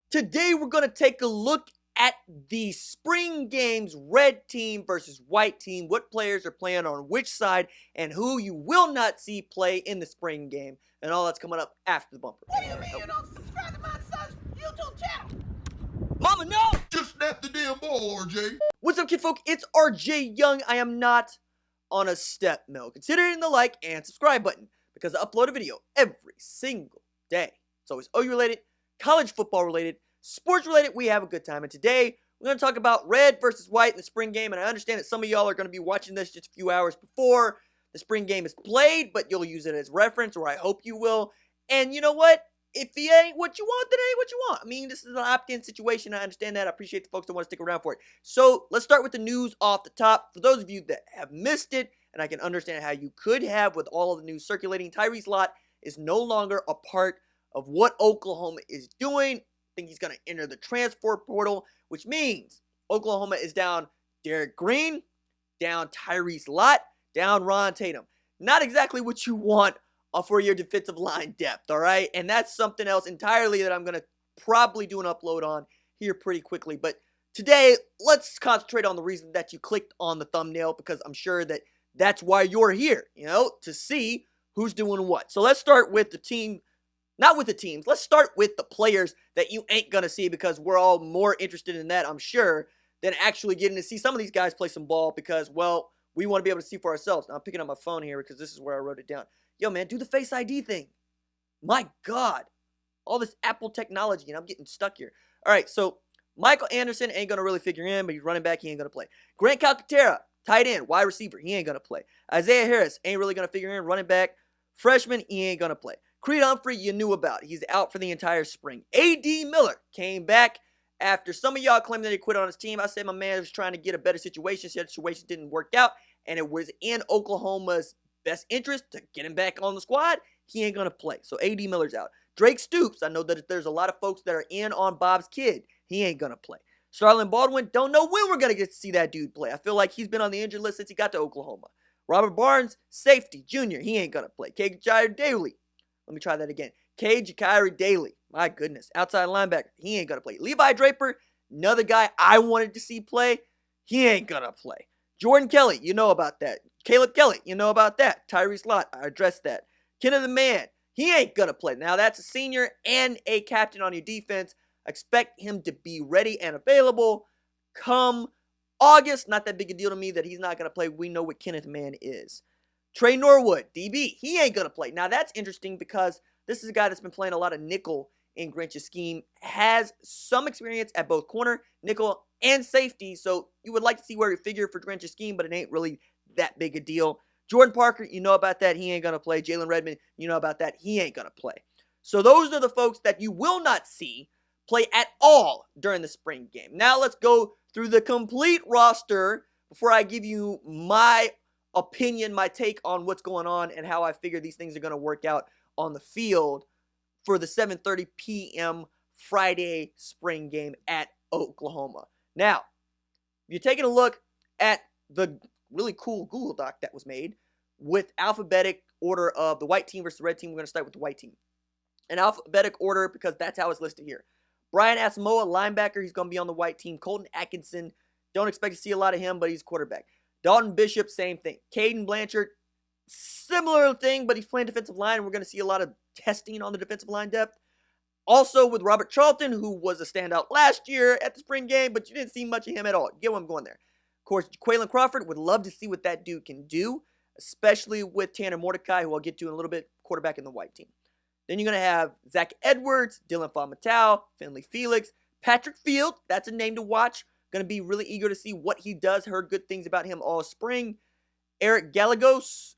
Today we're going to take a look at the spring games, red team versus white team, what players are playing on which side, and who you will not see play in the spring game, and all that's coming up after the bumper. What do you mean you don't subscribe to my son's YouTube channel? Mama, no! Just snap the damn ball, RJ. What's up, kid folk? It's RJ Young. I am not on a step mill. Consider hitting the like and subscribe button because I upload a video every single day. It's always OU related, college football related, sports related. We have a good time. And today we're going to talk about red versus white in the spring game. And I understand that some of y'all are going to be watching this just a few hours before the spring game is played, but you'll use it as reference, or I hope you will. And you know what? If it ain't what you want, then it ain't what you want. I mean, this is an opt-in situation. I understand that. I appreciate the folks that want to stick around for it. So let's start with the news off the top. For those of you that have missed it, and I can understand how you could have with all of the news circulating, Tyrese Lott is no longer a part of what Oklahoma is doing. I think he's going to enter the transfer portal, which means Oklahoma is down Derek Green, down Tyrese Lott, down Ron Tatum. Not exactly what you want for your defensive line depth, all right? And that's something else entirely that I'm going to probably do an upload on here pretty quickly. But today, let's concentrate on the reason that you clicked on the thumbnail, because I'm sure that that's why you're here, you know, to see who's doing what. So let's start with the team, not with the teams. Let's start with the players that you ain't going to see, because we're all more interested in that, I'm sure, than actually getting to see some of these guys play some ball because, well, we want to be able to see for ourselves. Now, I'm picking up my phone here because this is where I wrote it down. Yo, man, do the Face ID thing. My God. All this Apple technology, and I'm getting stuck here. All right, so Michael Anderson ain't going to really figure in, but he's running back. He ain't going to play. Grant Calcaterra, tight end, wide receiver. He ain't going to play. Isaiah Harris ain't really going to figure in, running back. Freshman, he ain't going to play. Creed Humphrey, you knew about. He's out for the entire spring. A.D. Miller came back after some of y'all claimed that he quit on his team. I said my man was trying to get a better situation. Said the situation didn't work out, and it was in Oklahoma's best interest to get him back on the squad. He ain't going to play. So A.D. Miller's out. Drake Stoops, I know that there's a lot of folks that are in on Bob's kid. He ain't going to play. Starlin Baldwin, don't know when we're going to get to see that dude play. I feel like he's been on the injured list since he got to Oklahoma. Robert Barnes, safety, junior. He ain't going to play. K. Jair Daly. Let me try that again. K. Jair Daly. My goodness. Outside linebacker. He ain't going to play. Levi Draper, another guy I wanted to see play. He ain't going to play. Jordan Kelly, you know about that. Caleb Kelly, you know about that. Tyrese Lott, I addressed that. Kenneth the Man, he ain't going to play. Now, that's a senior and a captain on your defense. Expect him to be ready and available come August. Not that big a deal to me that he's not going to play. We know what Kenneth the Man is. Trey Norwood, DB, he ain't going to play. Now, that's interesting because this is a guy that's been playing a lot of nickel in Grinch's scheme, has some experience at both corner, nickel, and safety, so you would like to see where he figured for Grinch's scheme, but it ain't really that big a deal. Jordan Parker, you know about that. He ain't going to play. Jalen Redmond, you know about that. He ain't going to play. So those are the folks that you will not see play at all during the spring game. Now let's go through the complete roster before I give you my opinion, my take on what's going on and how I figure these things are going to work out on the field for the 7:30 p.m. Friday spring game at Oklahoma. Now, if you're taking a look at the really cool Google Doc that was made with alphabetic order of the white team versus the red team, we're going to start with the white team. In alphabetic order because that's how it's listed here. Brian Asamoah, linebacker, he's going to be on the white team. Colton Atkinson, don't expect to see a lot of him, but he's quarterback. Dalton Bishop, same thing. Caden Blanchard, similar thing, but he's playing defensive line. We're going to see a lot of testing on the defensive line depth. Also with Robert Charlton, who was a standout last year at the spring game, but you didn't see much of him at all. You get where I'm going there. Of course, Quaylen Crawford, would love to see what that dude can do, especially with Tanner Mordecai, who I'll get to in a little bit, quarterback in the white team. Then you're going to have Zach Edwards, Dylan Famatau, Finley Felix, Patrick Field, that's a name to watch. Going to be really eager to see what he does. Heard good things about him all spring. Eric Gallegos.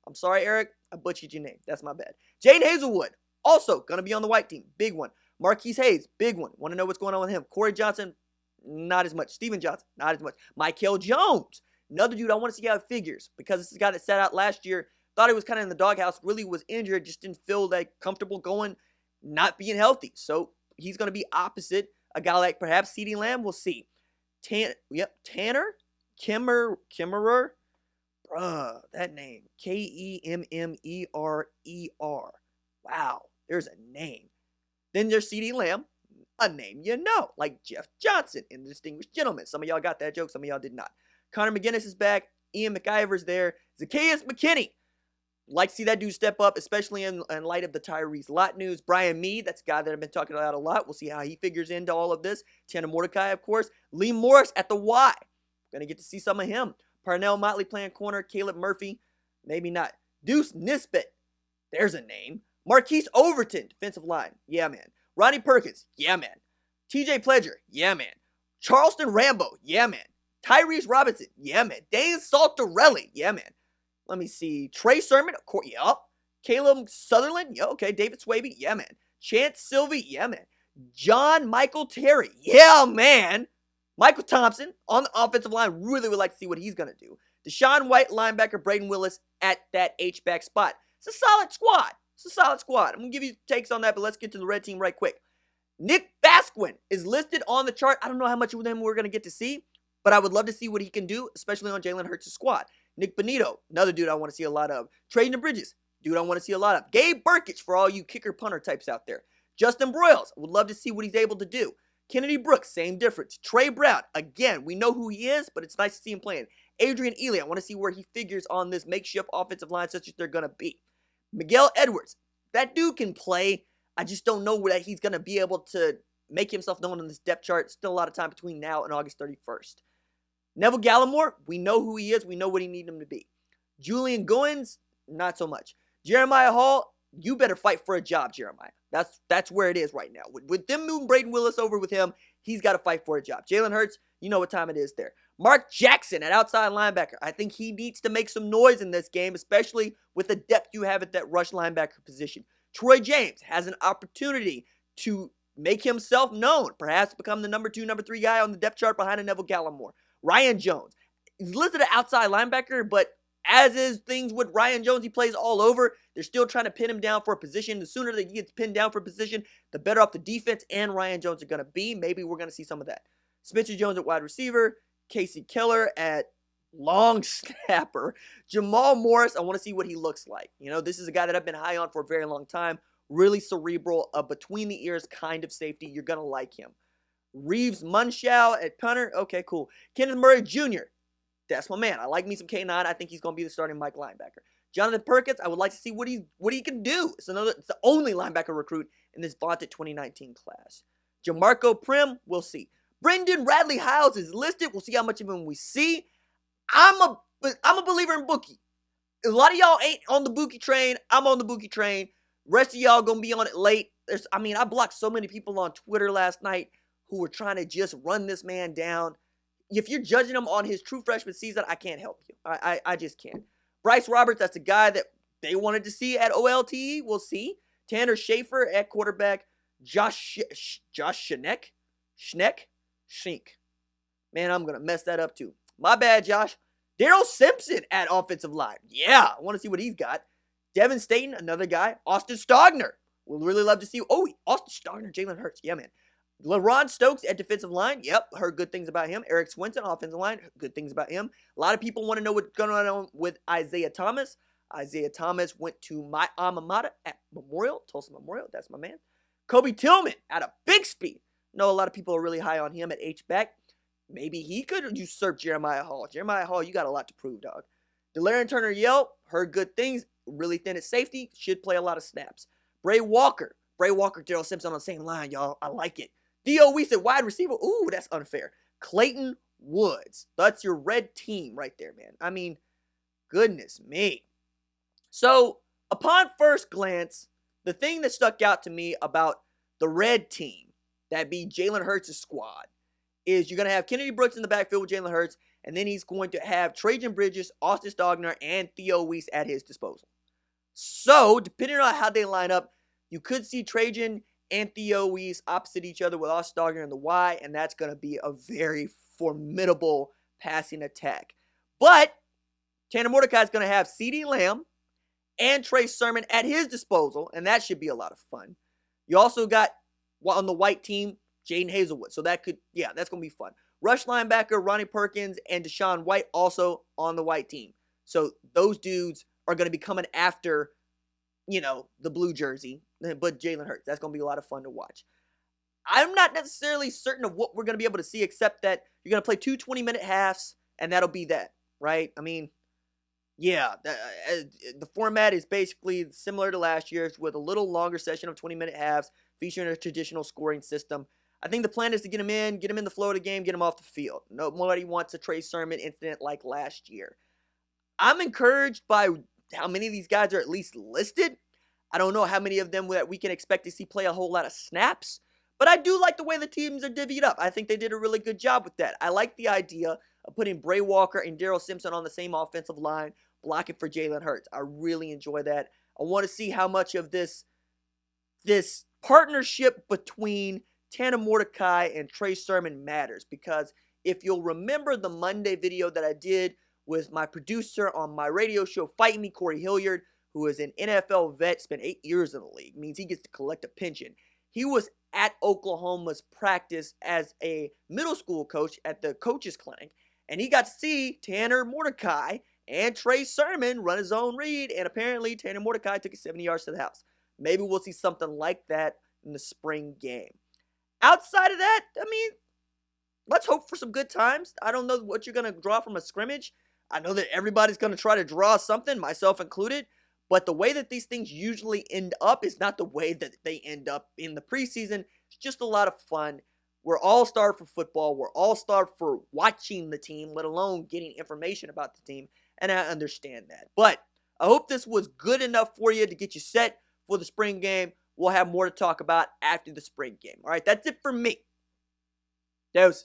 I'm sorry, Eric. I butchered your name. That's my bad. Jane Hazelwood, also going to be on the white team. Big one. Marquise Hayes, big one. Want to know what's going on with him. Corey Johnson, not as much. Steven Johnson, not as much. Michael Jones, another dude I want to see how it figures because this is a guy that sat out last year. Thought he was kind of in the doghouse. Really was injured. Just didn't feel that comfortable going, not being healthy. So he's going to be opposite a guy like perhaps CeeDee Lamb. We'll see. Tanner Kimmerer. Bruh, that name. Kemmerer. Wow, there's a name. Then there's C.D. Lamb, a name you know, like Jeff Johnson in The Distinguished Gentleman. Some of y'all got that joke, some of y'all did not. Connor McGinnis is back. Ian McIver's there. Zacchaeus McKinney. Like to see that dude step up, especially in light of the Tyrese Lott news. Brian Mead, that's a guy that I've been talking about a lot. We'll see how he figures into all of this. Tanner Mordecai, of course. Lee Morris at the Y. Gonna get to see some of him. Parnell Motley playing corner. Caleb Murphy, maybe not. Deuce Nisbet, there's a name. Marquise Overton, defensive line. Yeah, man. Ronnie Perkins, yeah, man. TJ Pledger, yeah, man. Charleston Rambo, yeah, man. Tyrese Robinson, yeah, man. Dane Saltarelli, yeah, man. Let me see. Trey Sermon, of course, yup. Caleb Sutherland, yeah, okay. David Swaby, yeah, man. Chance Sylvie, yeah, man. John Michael Terry, yeah, man. Michael Thompson on the offensive line, really would like to see what he's going to do. Deshaun White, linebacker, Braden Willis at that H-back spot. It's a solid squad. I'm going to give you takes on that, but let's get to the red team right quick. Nick Basquin is listed on the chart. I don't know how much of them we're going to get to see, but I would love to see what he can do, especially on Jalen Hurts' squad. Nick Bonito, another dude I want to see a lot of. Traden Bridges, dude I want to see a lot of. Gabe Burkich for all you kicker-punter types out there. Justin Broyles, would love to see what he's able to do. Kennedy Brooks, same difference. Trey Brown, again, we know who he is, but it's nice to see him playing. Adrian Ely, I want to see where he figures on this makeshift offensive line such as they're going to be. Miguel Edwards, that dude can play. I just don't know that he's going to be able to make himself known on this depth chart. Still a lot of time between now and August 31st. Neville Gallimore, we know who he is. We know what he needs him to be. Julian Goins, not so much. Jeremiah Hall, you better fight for a job, Jeremiah. That's where it is right now. With them moving Braden Willis over with him, he's got to fight for a job. Jalen Hurts, you know what time it is there. Mark Jackson at outside linebacker. I think he needs to make some noise in this game, especially with the depth you have at that rush linebacker position. Troy James has an opportunity to make himself known, perhaps become the number 2, number 3 guy on the depth chart behind a Neville Gallimore. Ryan Jones is listed as outside linebacker, but as is things with Ryan Jones, he plays all over. They're still trying to pin him down for a position. The sooner that he gets pinned down for a position, the better off the defense and Ryan Jones are going to be. Maybe we're going to see some of that. Spencer Jones at wide receiver. Casey Keller at long snapper. Jamal Morris, I want to see what he looks like. You know, this is a guy that I've been high on for a very long time. Really cerebral, between the ears kind of safety. You're going to like him. Reeves Munshow at punter. Okay, cool. Kenneth Murray Jr. That's my man. I like me some K9. I think he's going to be the starting Mike linebacker. Jonathan Perkins, I would like to see what he can do. It's the only linebacker recruit in this vaunted 2019 class. Jamarco Prim, we'll see. Brendan Radley Hiles is listed. We'll see how much of him we see. I'm a believer in Bookie. A lot of y'all ain't on the Bookie train. I'm on the Bookie train. Rest of y'all gonna be on it late. I blocked so many people on Twitter last night who were trying to just run this man down. If you're judging him on his true freshman season, I can't help you. I just can't. Bryce Roberts, that's a guy that they wanted to see at OLTE. We'll see. Tanner Schaefer at quarterback. Josh Schneck. Man, I'm going to mess that up too. My bad, Josh. Daryl Simpson at offensive line. Yeah, I want to see what he's got. Devin Staten, another guy. Austin Stogner. We'll really love to see. Oh, Austin Stogner, Jalen Hurts. Yeah, man. Laron Stokes at defensive line. Yep, heard good things about him. Eric Swinton, offensive line. Good things about him. A lot of people want to know what's going on with Isaiah Thomas. Isaiah Thomas went to my alma mater at Tulsa Memorial. That's my man. Kobe Tillman out of Bixby. Know a lot of people are really high on him at H-back. Maybe he could usurp Jeremiah Hall. Jeremiah Hall, you got a lot to prove, dog. Delarian Turner-Yell, heard good things. Really thin at safety. Should play a lot of snaps. Bray Walker, Daryl Simpson on the same line, y'all. I like it. Theo Weiss at wide receiver. Ooh, that's unfair. Clayton Woods. That's your red team right there, man. I mean, goodness me. So, upon first glance, the thing that stuck out to me about the red team, that be Jalen Hurts' squad, is you're going to have Kennedy Brooks in the backfield with Jalen Hurts, and then he's going to have Trajan Bridges, Austin Stogner, and Theo Weiss at his disposal. So, depending on how they line up, you could see Trajan and Theo Weiss opposite each other with Austin Stogner in the Y, and that's going to be a very formidable passing attack. But Tanner Mordecai is going to have CeeDee Lamb and Trey Sermon at his disposal, and that should be a lot of fun. You also got, on the white team, Jaden Hazelwood. So that's going to be fun. Rush linebacker, Ronnie Perkins, and Deshaun White also on the white team. So those dudes are going to be coming after the blue jersey, but Jalen Hurts. That's going to be a lot of fun to watch. I'm not necessarily certain of what we're going to be able to see, except that you're going to play 2 20-minute halves, and that'll be that, right? I mean, yeah, the format is basically similar to last year's with a little longer session of 20-minute halves featuring a traditional scoring system. I think the plan is to get him in the flow of the game, get him off the field. Nobody wants a Trey Sermon incident like last year. I'm encouraged by how many of these guys are at least listed. I don't know how many of them that we can expect to see play a whole lot of snaps, but I do like the way the teams are divvied up. I think they did a really good job with that. I like the idea of putting Bray Walker and Darrell Simpson on the same offensive line, blocking for Jalen Hurts. I really enjoy that. I want to see how much of this partnership between Tanner Mordecai and Trey Sermon matters, because if you'll remember the Monday video that I did with my producer on my radio show, Fight Me, Corey Hilliard, who is an NFL vet, spent 8 years in the league, means he gets to collect a pension. He was at Oklahoma's practice as a middle school coach at the coaches clinic, and he got to see Tanner Mordecai and Trey Sermon run his own read, and apparently Tanner Mordecai took it 70 yards to the house. Maybe we'll see something like that in the spring game. Outside of that, I mean, let's hope for some good times. I don't know what you're going to draw from a scrimmage. I know that everybody's going to try to draw something, myself included, but the way that these things usually end up is not the way that they end up in the preseason. It's just a lot of fun. We're all starved for football. We're all starved for watching the team, let alone getting information about the team, and I understand that. But I hope this was good enough for you to get you set for the spring game. We'll have more to talk about after the spring game. All right, that's it for me. Deuces.